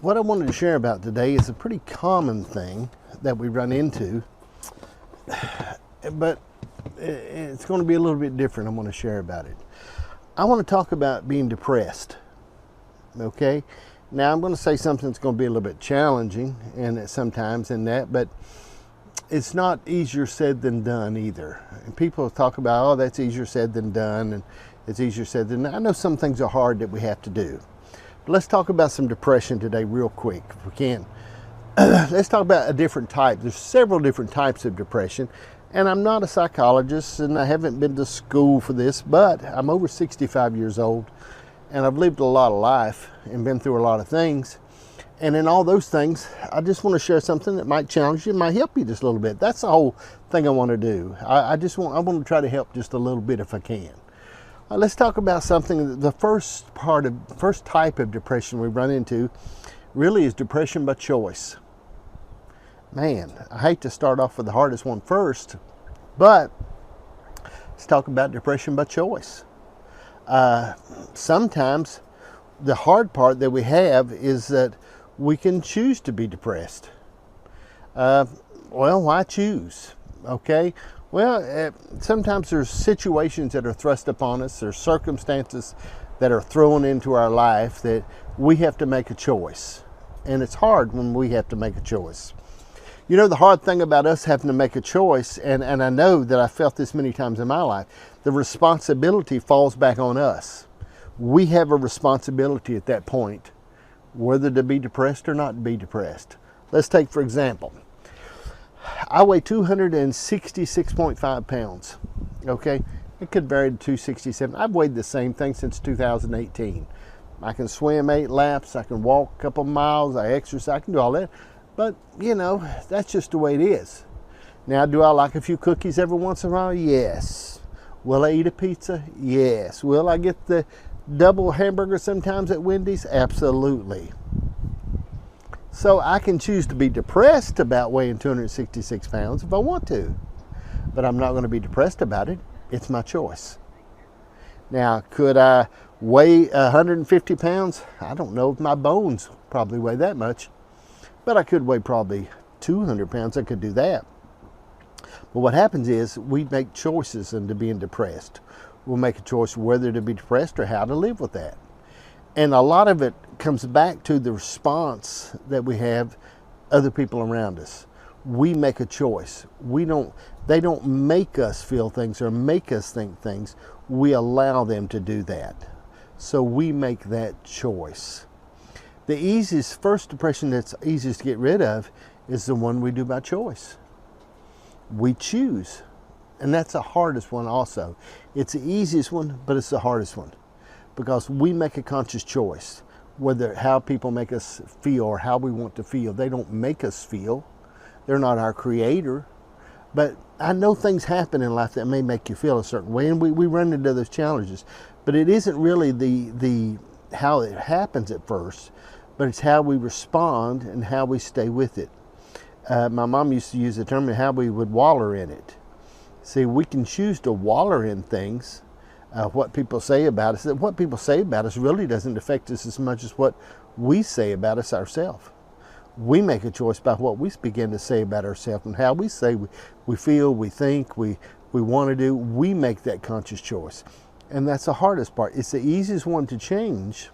what I wanted to share about today is a pretty common thing that we run into, but it's going to be a little bit different. I want to share about it. I want to talk about being depressed. Okay, now I'm going to say something that's going to be a little bit challenging and sometimes in that, but it's not easier said than done either. And people talk about, oh, that's easier said than done, and it's easier said than done. I know some things are hard that we have to do. But let's talk about some depression today real quick, if we can. Let's talk about a different type. There's several different types of depression, and I'm not a psychologist, and I haven't been to school for this, but I'm over 65 years old, and I've lived a lot of life and been through a lot of things. And in all those things, I just want to share something that might challenge you, might help you just a little bit. That's the whole thing I want to do. I want to try to help just a little bit if I can. Let's talk about something. The first type of depression we run into really is depression by choice. Man, I hate to start off with the hardest one first, but let's talk about depression by choice. Sometimes the hard part that we have is that we can choose to be depressed. Well, why choose? Okay. Well, sometimes there's situations that are thrust upon us, there's circumstances that are thrown into our life that we have to make a choice. And it's hard when we have to make a choice. You know, the hard thing about us having to make a choice, and I know that I felt this many times in my life, the responsibility falls back on us. We have a responsibility at that point, whether to be depressed or not be depressed. Let's take, for example, I weigh 266.5 pounds, okay? It could vary to 267. I've weighed the same thing since 2018. I can swim 8 laps, I can walk a couple miles, I exercise, I can do all that. But, you know, that's just the way it is. Now, do I like a few cookies every once in a while? Yes. Will I eat a pizza? Yes. Will I get the double hamburger sometimes at Wendy's? Absolutely. So I can choose to be depressed about weighing 266 pounds if I want to, but I'm not going to be depressed about it. It's my choice. Now, could I weigh 150 pounds? I don't know if my bones probably weigh that much, but I could weigh probably 200 pounds. I could do that. But what happens is we make choices into being depressed. We'll make a choice whether to be depressed or how to live with that. And a lot of it comes back to the response that we have other people around us. We make a choice. They don't make us feel things or make us think things. We allow them to do that. So we make that choice. The first depression that's easiest to get rid of is the one we do by choice. We choose. And that's the hardest one also. It's the easiest one, but it's the hardest one. Because we make a conscious choice, whether how people make us feel or how we want to feel. They don't make us feel. They're not our creator. But I know things happen in life that may make you feel a certain way, and we run into those challenges. But it isn't really the how it happens at first, but it's how we respond and how we stay with it. My mom used to use the term how we would waller in it. See, we can choose to waller in things. What people say about us, that what people say about us really doesn't affect us as much as what we say about us ourselves. We make a choice by what we begin to say about ourselves and how we say we feel, we think, we want to do. We make that conscious choice. And that's the hardest part. It's the easiest one to change,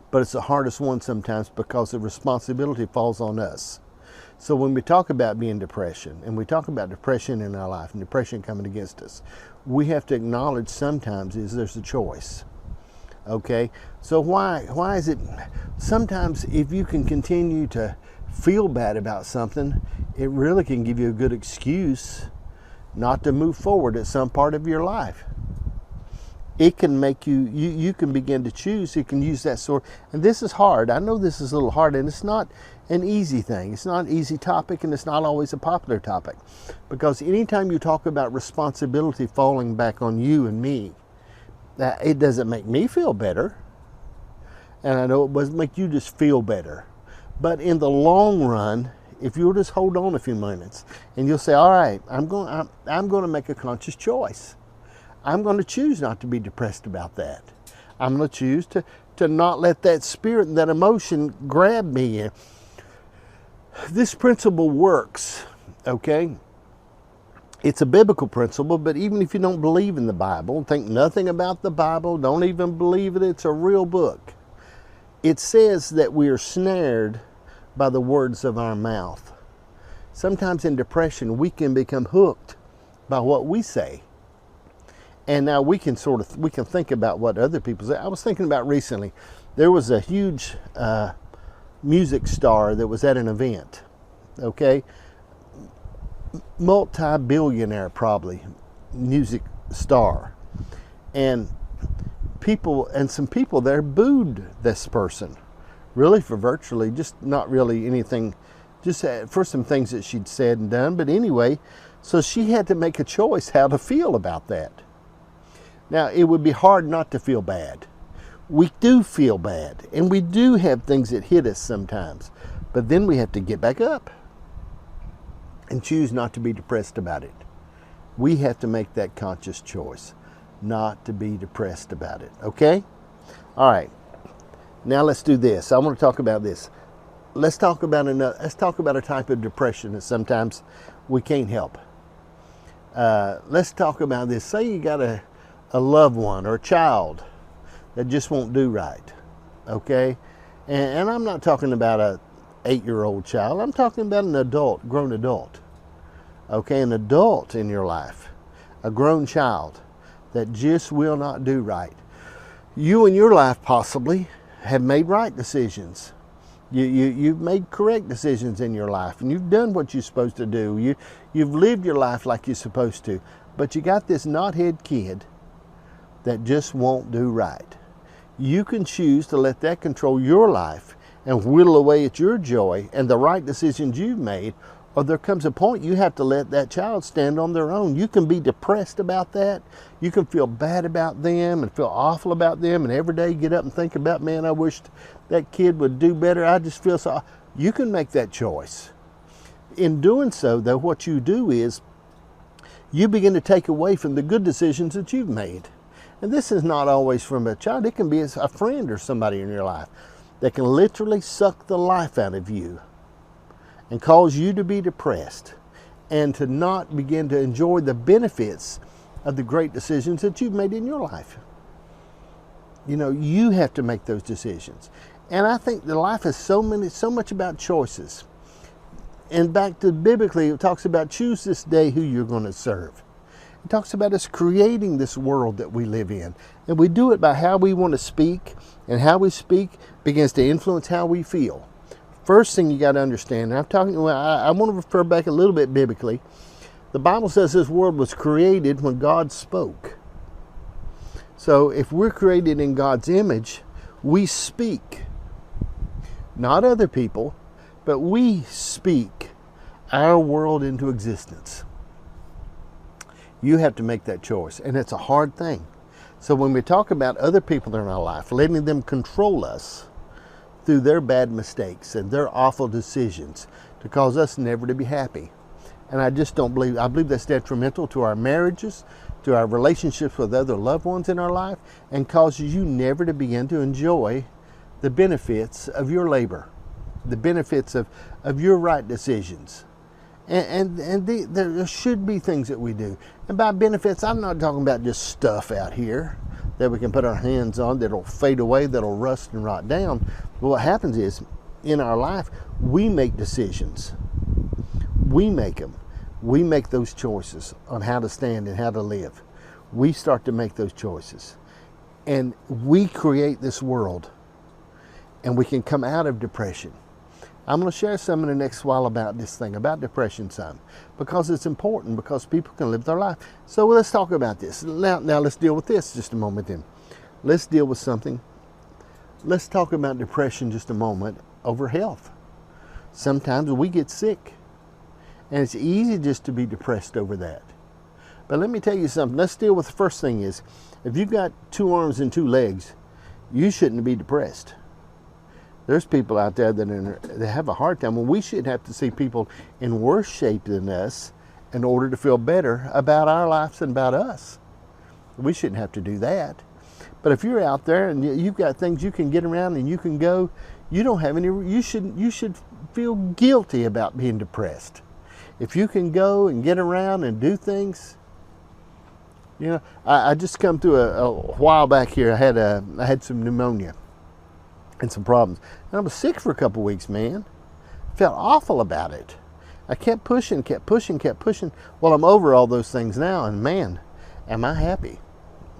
but it's the hardest one sometimes because the responsibility falls on us. So when we talk about being depression, and we talk about depression in our life and depression coming against us, we have to acknowledge sometimes there's a choice. Okay? So why is it sometimes if you can continue to feel bad about something, it really can give you a good excuse not to move forward at some part of your life. It can make you can begin to choose. You can use that sort. And this is hard. I know this is a little hard, and it's not an easy thing. It's not an easy topic, and it's not always a popular topic. Because anytime you talk about responsibility falling back on you and me, it doesn't make me feel better. And I know it doesn't make you just feel better. But in the long run, if you'll just hold on a few minutes, and you'll say, all right, I'm going to make a conscious choice. I'm going to choose not to be depressed about that. I'm going to choose to not let that spirit and that emotion grab me. This principle works, okay? It's a biblical principle, but even if you don't believe in the Bible, think nothing about the Bible, don't even believe that it's a real book, it says that we are snared by the words of our mouth. Sometimes in depression, we can become hooked by what we say. And now we can think about what other people say. I was thinking about recently, there was a huge music star that was at an event, okay? Multi-billionaire probably, music star. And some people there booed this person, really for virtually, just not really anything, just for some things that she'd said and done. But anyway, so she had to make a choice how to feel about that. Now, it would be hard not to feel bad. We do feel bad, and we do have things that hit us sometimes, but then we have to get back up and choose not to be depressed about it. We have to make that conscious choice not to be depressed about it, okay? All right, now let's do this. I want to talk about this. Let's talk about a type of depression that sometimes we can't help. Let's talk about this. Say you got a loved one or a child that just won't do right, okay? And I'm not talking about a 8-year-old child. I'm talking about an adult, grown adult, okay? An adult in your life, a grown child that just will not do right. You in your life possibly have made right decisions. You've made correct decisions in your life, and you've done what you're supposed to do. You've lived your life like you're supposed to, but you got this knothead kid that just won't do right. You can choose to let that control your life and whittle away at your joy and the right decisions you've made, or there comes a point you have to let that child stand on their own. You can be depressed about that. You can feel bad about them and feel awful about them, and every day get up and think about, man, I wish that kid would do better. I just feel so. You can make that choice. In doing so, though, what you do is you begin to take away from the good decisions that you've made. And this is not always from a child. It can be a friend or somebody in your life that can literally suck the life out of you and cause you to be depressed and to not begin to enjoy the benefits of the great decisions that you've made in your life. You know, you have to make those decisions. And I think the life is so much about choices. And back to biblically, it talks about choose this day who you're going to serve. It talks about us creating this world that we live in. And we do it by how we want to speak, and how we speak begins to influence how we feel. First thing you got to understand, I want to refer back a little bit biblically. The Bible says this world was created when God spoke. So if we're created in God's image, we speak. Not other people, but we speak our world into existence. You have to make that choice, and it's a hard thing. So when we talk about other people in our life, letting them control us through their bad mistakes and their awful decisions to cause us never to be happy. And I just don't believe, I believe that's detrimental to our marriages, to our relationships with other loved ones in our life, and causes you never to begin to enjoy the benefits of your labor, the benefits of your right decisions. There should be things that we do. And by benefits, I'm not talking about just stuff out here that we can put our hands on that'll fade away, that'll rust and rot down. But what happens is, in our life, we make decisions. We make them. We make those choices on how to stand and how to live. We start to make those choices. And we create this world. And we can come out of depression. I'm going to share some in the next while about this thing, about depression some, because it's important, because people can live their life. So let's talk about this. Now let's deal with this just a moment then. Let's deal with something. Let's talk about depression just a moment over health. Sometimes we get sick, and it's easy just to be depressed over that. But let me tell you something. Let's deal with the first thing is, if you've got 2 arms and 2 legs, you shouldn't be depressed. There's people out there that have a hard time. Well, we shouldn't have to see people in worse shape than us in order to feel better about our lives and about us. We shouldn't have to do that. But if you're out there and you've got things you can get around and you can go, you don't have any, you should feel guilty about being depressed. If you can go and get around and do things, you know, I just come through a while back here. I had some pneumonia and some problems, and I was sick for a couple weeks, man. Felt awful about it. I kept pushing. Well, I'm over all those things now, and man, am I happy.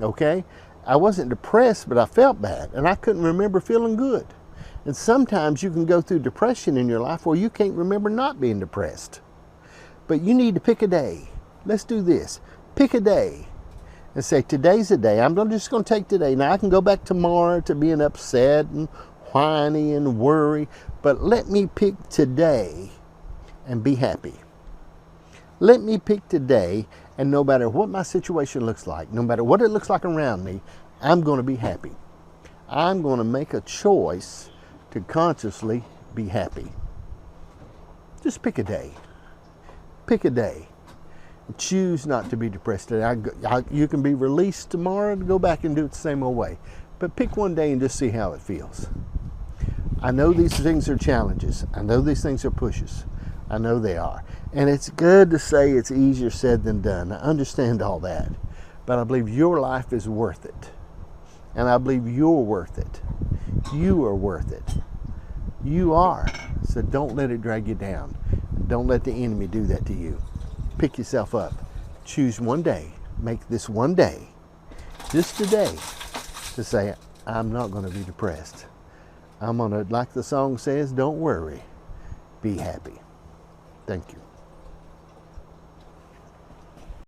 Okay, I wasn't depressed, but I felt bad, and I couldn't remember feeling good. And sometimes you can go through depression in your life where you can't remember not being depressed. But you need to pick a day. Let's do this. Pick a day and say, today's the day. I'm just going to take today. Now, I can go back tomorrow to being upset and whiny and worry, but let me pick today and be happy. Let me pick today, and no matter what my situation looks like, no matter what it looks like around me, I'm going to be happy. I'm going to make a choice to consciously be happy. Just pick a day. Pick a day. Choose not to be depressed today. You can be released tomorrow to go back and do it the same old way. But pick one day and just see how it feels. I know these things are challenges. I know these things are pushes. I know they are. And it's good to say it's easier said than done. I understand all that. But I believe your life is worth it. And I believe you're worth it. You are worth it. You are. So don't let it drag you down. Don't let the enemy do that to you. Pick yourself up. Choose one day. Make this one day, just today, to say, I'm not going to be depressed. I'm going to, like the song says, don't worry, be happy. Thank you.